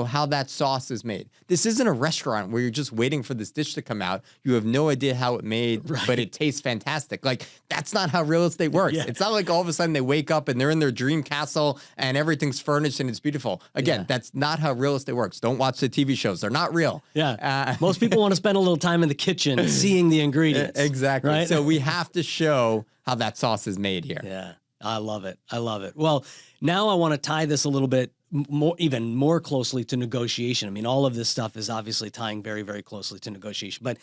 how that sauce is made. This isn't a restaurant where you're just waiting for this dish to come out. You have no idea how it made, but it tastes fantastic. Like, that's not how real estate works. Yeah. It's not like all of a sudden they wake up and they're in their dream castle and everything's furnished and it's beautiful. Again, that's not how real estate works. Don't watch the TV shows. They're not real. Yeah. Most people want to spend a little time in the kitchen seeing the ingredients. Exactly. Right? So we have to show how that sauce is made here. Yeah. I love it. I love it. Well, now I want to tie this a little bit even more closely to negotiation. I mean, all of this stuff is obviously tying very, very closely to negotiation, but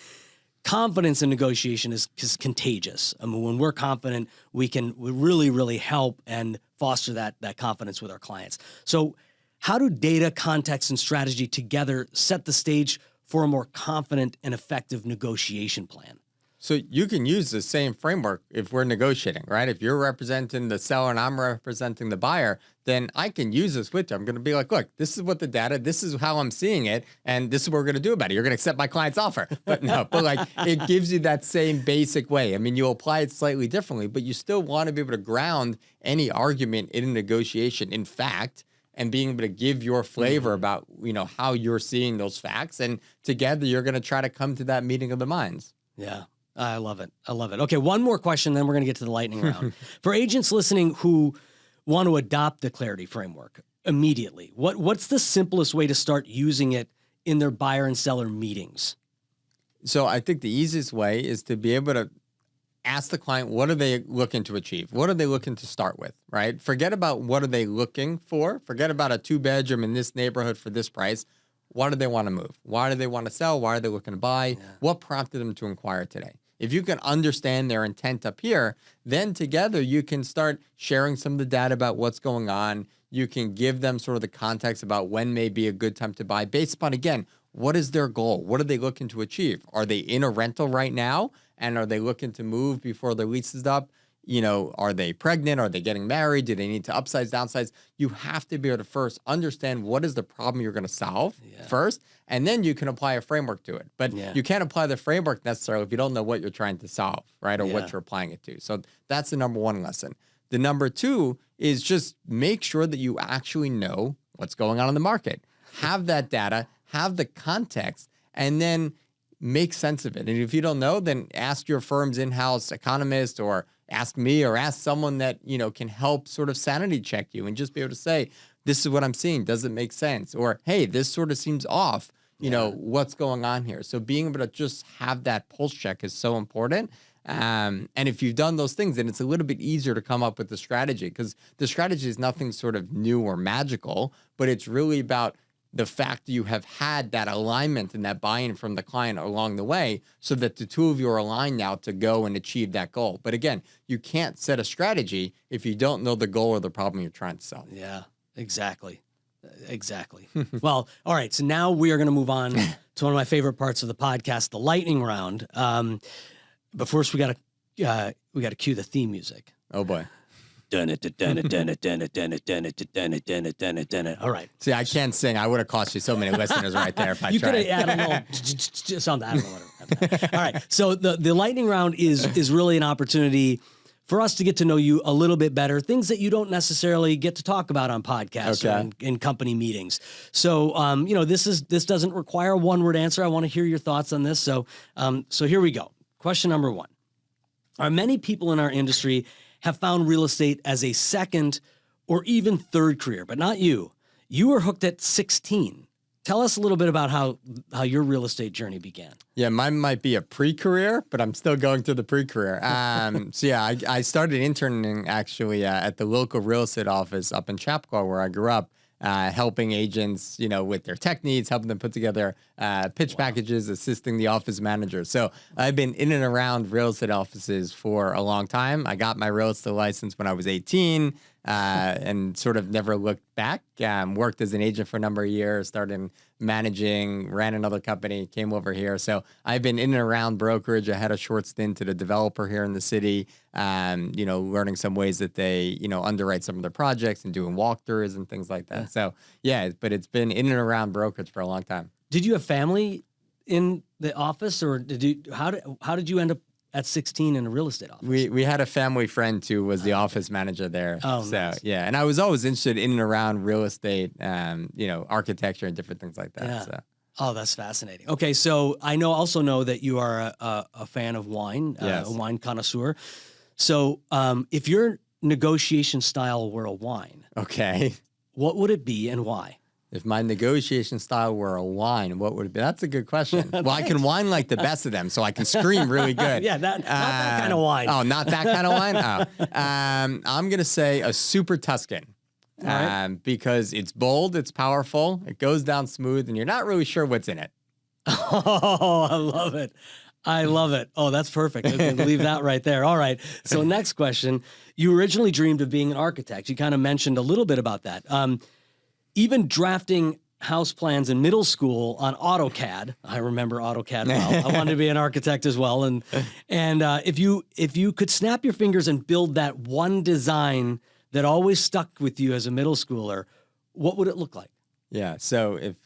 confidence in negotiation is contagious. I mean, when we're confident, we really, really help and foster that confidence with our clients. So how do data, context, and strategy together set the stage for a more confident and effective negotiation plan? So you can use the same framework if we're negotiating, right? If you're representing the seller and I'm representing the buyer, then I can use this with you. I'm going to be like, look, this is what the data, this is how I'm seeing it, and this is what we're going to do about it. You're going to accept my client's offer. But no, it gives you that same basic way. I mean, you apply it slightly differently, but you still want to be able to ground any argument in a negotiation in fact, and being able to give your flavor about, how you're seeing those facts. And together, you're going to try to come to that meeting of the minds. Yeah. I love it. I love it. Okay, one more question, then we're going to get to the lightning round. For agents listening who want to adopt the clarity framework immediately, what's the simplest way to start using it in their buyer and seller meetings? So I think the easiest way is to be able to ask the client, what are they looking to achieve? What are they looking to start with, right? Forget about what are they looking for. Forget about a 2-bedroom in this neighborhood for this price. Why do they want to move? Why do they want to sell? Why are they looking to buy? Yeah. What prompted them to inquire today? If you can understand their intent up here, then together you can start sharing some of the data about what's going on. You can give them sort of the context about when may be a good time to buy based upon, again, what is their goal? What are they looking to achieve? Are they in a rental right now? And are they looking to move before their lease is up? Are they pregnant? Are they getting married? Do they need to upsize, downsize? You have to be able to first understand what is the problem you're going to solve first, and then you can apply a framework to it. But you can't apply the framework necessarily if you don't know what you're trying to solve, right? Or what you're applying it to. So that's the number one lesson. The number two is just make sure that you actually know what's going on in the market. Have that data, have the context, and then make sense of it. And if you don't know, then ask your firm's in-house economist or ask me or ask someone that, can help sort of sanity check you and just be able to say, this is what I'm seeing. Does it make sense? Or, hey, this sort of seems off. What's going on here? So being able to just have that pulse check is so important. And if you've done those things, then it's a little bit easier to come up with the strategy because the strategy is nothing sort of new or magical, but it's really about the fact that you have had that alignment and that buy-in from the client along the way so that the two of you are aligned now to go and achieve that goal. But again, you can't set a strategy if you don't know the goal or the problem you're trying to solve. Yeah, exactly. Well, all right. So now we are going to move on to one of my favorite parts of the podcast, the lightning round. But first we got to cue the theme music. Oh boy. All right. See, I can't sing. I would have cost you so many listeners right there if I tried. You could have added a little sound. I don't know what. All right. So the lightning round is really an opportunity for us to get to know you a little bit better, things that you don't necessarily get to talk about on podcasts or in company meetings. So, this doesn't require a one-word answer. I want to hear your thoughts on this. So here we go. Question number one. Are many people in our industry have found real estate as a second or even third career, but not you? You were hooked at 16. Tell us a little bit about how your real estate journey began. Yeah, mine might be a pre-career, but I'm still going through the pre-career. I started interning actually at the local real estate office up in Chappaqua where I grew up, helping agents, with their tech needs, helping them put together pitch packages, assisting the office manager. So I've been in and around real estate offices for a long time. I got my real estate license when I was 18. and sort of never looked back. Worked as an agent for a number of years, started managing, ran another company, came over here. So I've been in and around brokerage. I had a short stint at a developer here in the city, learning some ways that they, underwrite some of their projects and doing walkthroughs and things like that. Yeah. So yeah, but it's been in and around brokerage for a long time. Did you have family in the office, or how did you end up at 16 in a real estate office? We had a family friend who was the office manager there. Oh, so nice. Yeah, and I was always interested in and around real estate, architecture and different things like that. Yeah. So. Oh, that's fascinating. Okay, so I also know that you are a fan of wine, Yes. a wine connoisseur. So if your negotiation style were a wine, Okay. what would it be and why? If my negotiation style were a wine, what would it be? That's a good question. Well, I can whine like the best of them, so I can scream really good. Yeah, not that kind of wine. Oh, not that kind of wine? Oh. I'm going to say a super Tuscan. All right. Because it's bold, it's powerful, it goes down smooth, and you're not really sure what's in it. Oh, I love it. I love it. Oh, that's perfect. Okay, leave that right there. All right. So next question. You originally dreamed of being an architect. You kind of mentioned a little bit about that. Even drafting house plans in middle school on AutoCAD. I remember AutoCAD well. I wanted to be an architect as well. And if you could snap your fingers and build that one design that always stuck with you as a middle schooler, what would it look like? Yeah. So if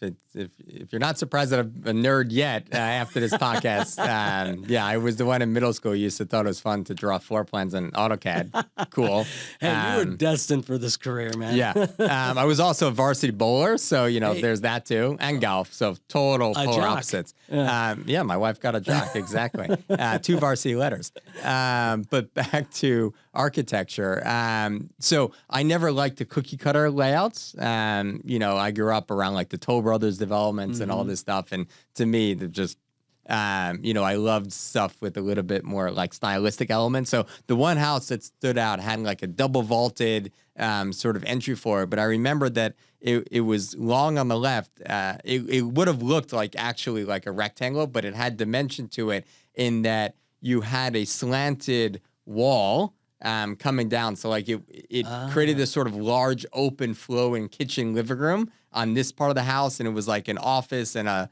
you're not surprised that I'm a nerd yet after this podcast, I was the one in middle school who used to thought it was fun to draw floor plans in AutoCAD. Cool. Hey, you were destined for this career, man. Yeah. I was also a varsity bowler, so there's that too, and golf. So polar opposites. Yeah, my wife got a jock, exactly. 2 varsity letters. But back to architecture. So I never liked the cookie cutter layouts. I grew up around like the Toll Brothers developments and all this stuff. And to me, they're just, I loved stuff with a little bit more like stylistic elements. So the one house that stood out had like a double vaulted sort of entry floor. But I remember that it was long on the left. It would have looked like actually like a rectangle, but it had dimension to it in that you had a slanted wall coming down. So like it created this sort of large open flowing kitchen living room on this part of the house. And it was like an office and a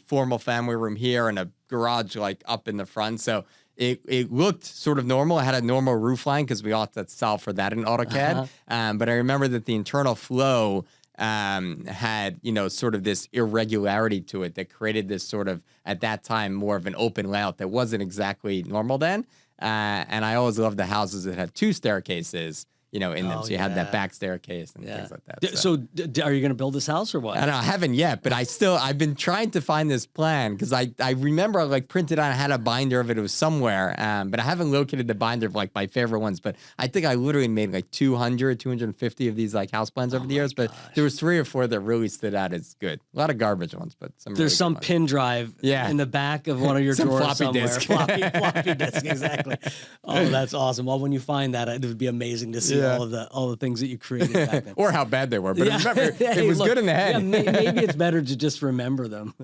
formal family room here and a garage like up in the front. So it looked sort of normal. It had a normal roof line because we ought to solve for that in AutoCAD. But I remember that the internal flow had, sort of this irregularity to it that created this sort of, at that time, more of an open layout that wasn't exactly normal then. And I always loved the houses that had 2 staircases, in them. So you had that back staircase and things like that. So are you going to build this house or what? I haven't yet, but I've been trying to find this plan because I remember I like printed out, I had a binder of it. It was somewhere, but I haven't located the binder of like my favorite ones. But I think I literally made like 250 of these like house plans over the years. But there was 3 or 4 that really stood out as good. A lot of garbage ones, but there's really some good ones. pin drive in the back of one of your Some drawers floppy somewhere. disk. Floppy disk, exactly. Oh, that's awesome. Well, when you find that, it would be amazing to see all the things that you created back then. Or how bad they were, but remember, it was good in the head. Yeah, maybe it's better to just remember them.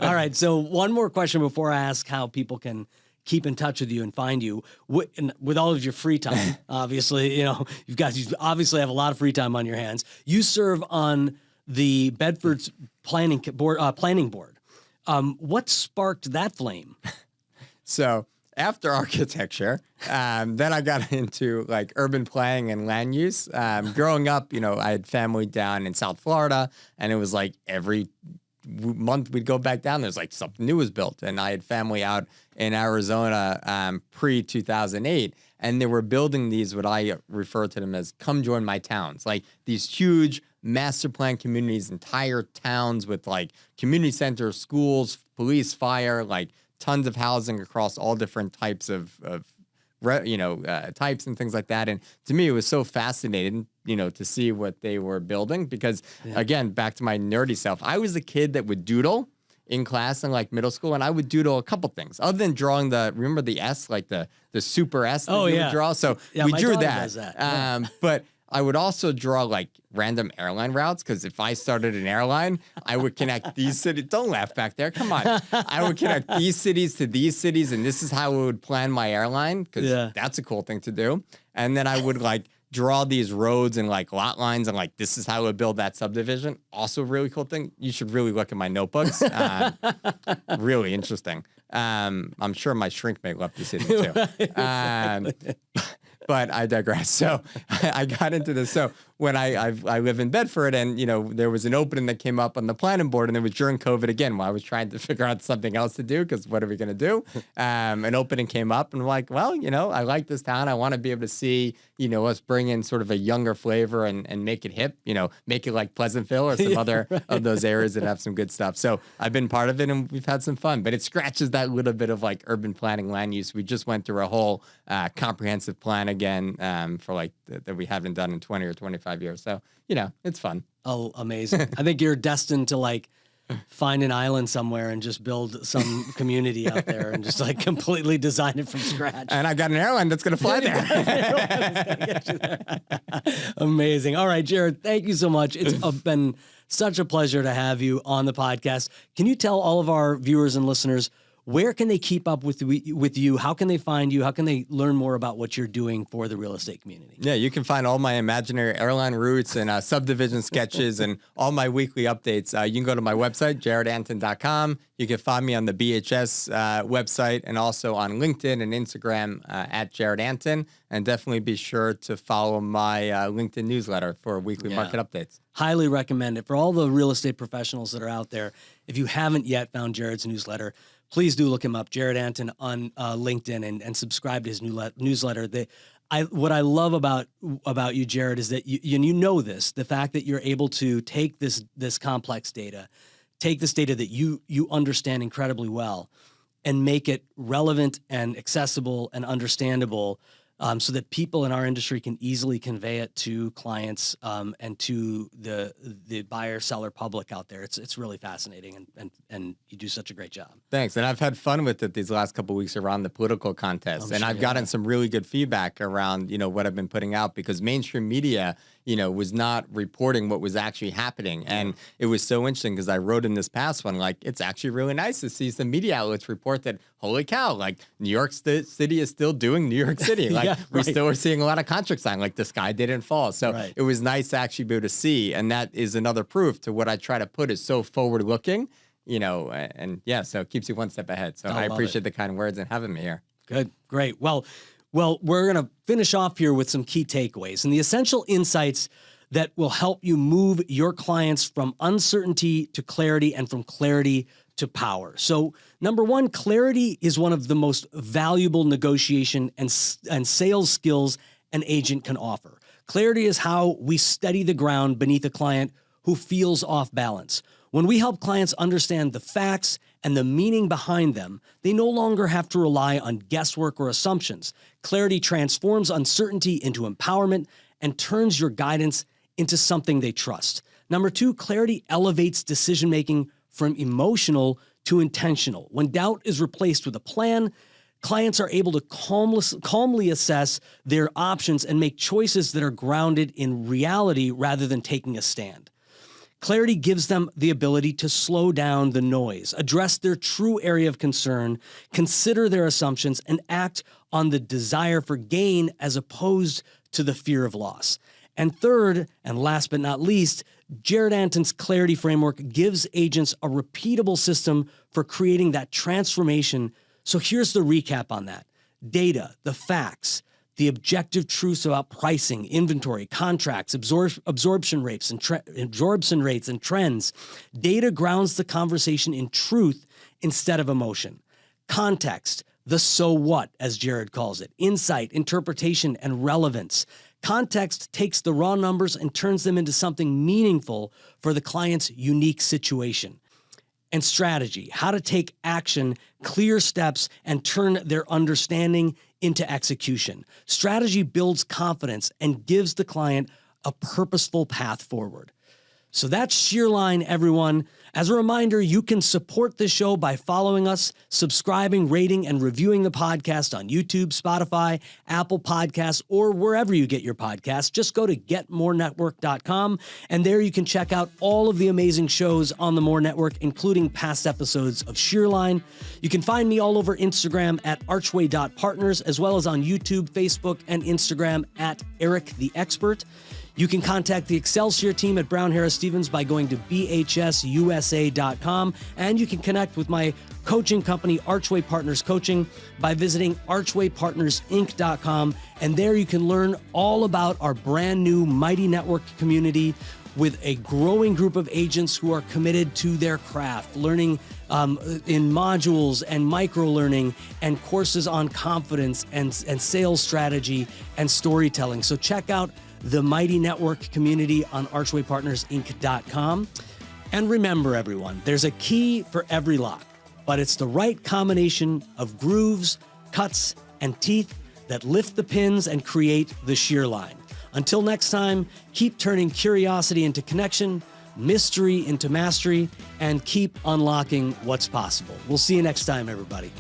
All right, so one more question before I ask how people can keep in touch with you and find you with all of your free time. Obviously, you obviously have a lot of free time on your hands. You serve on the Bedford's planning board. What sparked that flame? So after architecture, then I got into like urban planning and land use. Growing up, I had family down in South Florida, and it was like every month we'd go back down. There's like something new was built, and I had family out in Arizona pre-2008, and they were building these, what I refer to them as "come join my towns," like these huge master plan communities, entire towns with like community centers, schools, police, fire, like tons of housing across all different types of types and things like that. And to me, it was so fascinating, to see what they were building because, again, back to my nerdy self, I was the kid that would doodle in class in like middle school, and I would doodle a couple things other than drawing remember the S, like the super S that you would draw? So we drew that. But I would also draw like random airline routes because if I started an airline, I would connect these cities. Don't laugh back there. Come on. I would connect these cities to these cities, and this is how I would plan my airline because that's a cool thing to do. And then I would like draw these roads and like lot lines and like this is how I would build that subdivision. Also, a really cool thing. You should really look at my notebooks. Really interesting. I'm sure my shrink may love to see them too. But I digress. So I got into this. So when I live in Bedford, and there was an opening that came up on the planning board, and it was during COVID again, while I was trying to figure out something else to do, because what are we going to do? An opening came up, and I'm like, well, I like this town. I want to be able to see, us bring in sort of a younger flavor and make it hip, make it like Pleasantville or some other of those areas that have some good stuff. So I've been part of it, and we've had some fun. But it scratches that little bit of like urban planning land use. We just went through a whole comprehensive plan again for like that we haven't done in 20 or 25 years. So, it's fun. Oh, amazing. I think you're destined to like find an island somewhere and just build some community out there and just like completely design it from scratch. And I've got an airline that's going to fly there. Amazing. All right, Jared, thank you so much. It's been such a pleasure to have you on the podcast. Can you tell all of our viewers and listeners, where can they keep up with you? How can they find you? How can they learn more about what you're doing for the real estate community? Yeah, you can find all my imaginary airline routes and subdivision sketches and all my weekly updates. You can go to my website, jaredantin.com. You can find me on the BHS website and also on LinkedIn and Instagram at Jared Antin. And definitely be sure to follow my LinkedIn newsletter for weekly market updates. Highly recommend it. For all the real estate professionals that are out there, if you haven't yet found Jared's newsletter, please do look him up, Jared Antin on LinkedIn, and subscribe to his newsletter. What I love about you, Jared, is that you know this, the fact that you're able to take this complex data, take this data that you understand incredibly well, and make it relevant and accessible and understandable, so that people in our industry can easily convey it to clients and to the buyer seller public out there. It's really fascinating, and you do such a great job. Thanks. And I've had fun with it these last couple of weeks around the political contest. And I've gotten some really good feedback around, what I've been putting out, because mainstream media, was not reporting what was actually happening. And it was so interesting because I wrote in this past one, like, it's actually really nice to see some media outlets report that, holy cow, like New York City is still doing New York City. Like we still are seeing a lot of contracts signed, like the sky didn't fall. So it was nice to actually be able to see. And that is another proof to what I try to put is so forward looking, so it keeps you one step ahead. So I appreciate the kind words and having me here. Good. Great. Well, we're going to finish off here with some key takeaways and the essential insights that will help you move your clients from uncertainty to clarity and from clarity to power. So, number one, clarity is one of the most valuable negotiation and sales skills an agent can offer. Clarity is how we steady the ground beneath a client who feels off balance. When we help clients understand the facts and the meaning behind them, they no longer have to rely on guesswork or assumptions. Clarity transforms uncertainty into empowerment and turns your guidance into something they trust. Number two, clarity elevates decision-making from emotional to intentional. When doubt is replaced with a plan, clients are able to calmly assess their options and make choices that are grounded in reality rather than taking a stand. Clarity gives them the ability to slow down the noise, address their true area of concern, consider their assumptions, and act on the desire for gain as opposed to the fear of loss. And third, and last but not least, Jared Antin's Clarity Framework gives agents a repeatable system for creating that transformation. So here's the recap on that. Data, the facts, the objective truths about pricing, inventory, contracts, absorption rates and trends. Data grounds the conversation in truth instead of emotion. Context, the so what, as Jared calls it. Insight, interpretation, and relevance. Context takes the raw numbers and turns them into something meaningful for the client's unique situation. And strategy, how to take action, clear steps, and turn their understanding into execution. Strategy builds confidence and gives the client a purposeful path forward. So that's Shearline, everyone. As a reminder, you can support this show by following us, subscribing, rating, and reviewing the podcast on YouTube, Spotify, Apple Podcasts, or wherever you get your podcasts. Just go to getmorenetwork.com, and there you can check out all of the amazing shows on the More Network, including past episodes of Shearline. You can find me all over Instagram at archway.partners, as well as on YouTube, Facebook, and Instagram at Eric the Expert. You can contact the Excelsior team at Brown Harris Stevens by going to bhsusa.com, and you can connect with my coaching company, Archway Partners Coaching, by visiting archwaypartnersinc.com, and there you can learn all about our brand new Mighty Network community with a growing group of agents who are committed to their craft, learning in modules and micro-learning and courses on confidence and sales strategy and storytelling. So check out the Mighty Network community on archwaypartnersinc.com. And remember, everyone, there's a key for every lock, but it's the right combination of grooves, cuts, and teeth that lift the pins and create the shear line. Until next time, keep turning curiosity into connection, mystery into mastery, and keep unlocking what's possible. We'll see you next time, everybody.